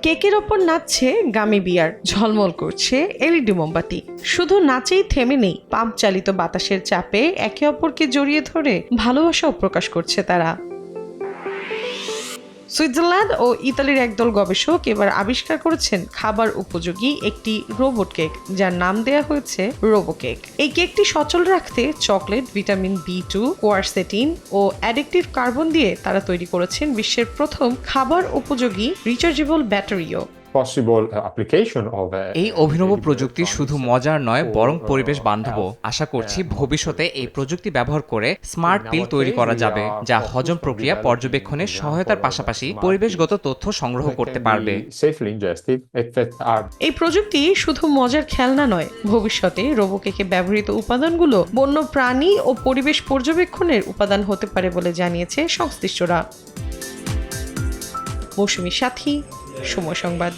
কেকের ওপর নাচছে গামি বিয়ার, ঝলমল করছে এলইডি মোমবাতি। শুধু নাচেই থেমে নেই, পাম্প চালিত বাতাসের চাপে একে অপরকে জড়িয়ে ধরে ভালোবাসাও প্রকাশ করছে তারা। সুইজারল্যান্ড ও ইতালির একদল গবেষক এবার আবিষ্কার করেছেন খাবার উপযোগী একটি রোবট কেক, যার নাম দেয়া হয়েছে রোবোকেক। এই কেকটি সচল রাখতে চকলেট, ভিটামিন B2, কোয়ারসেটিন ও অ্যাডিকটিভ কার্বন দিয়ে তারা তৈরি করেছেন বিশ্বের প্রথম খাবার উপযোগী রিচার্জেবল ব্যাটারিও। এই অভিনব প্রযুক্তি শুধু মজার নয়, বরং পরিবেশ বান্ধব। আশা করছি ভবিষ্যতে এই প্রযুক্তি ব্যবহার করে স্মার্ট পিল তৈরি করা যাবে, যা হজম প্রক্রিয়া পর্যবেক্ষণে সহায়তার পাশাপাশি পরিবেশগত তথ্য সংগ্রহ করতে পারবে। এই প্রযুক্তি শুধু মজার খেলনা নয়, ভবিষ্যতে রোবোকেকে ব্যবহৃত উপাদানগুলো বন্য প্রাণী ও পরিবেশ পর্যবেক্ষণের উপাদান হতে পারে বলে জানিয়েছে সংশ্লিষ্টরা। মৌসুমী সাথী, সময় সংবাদ।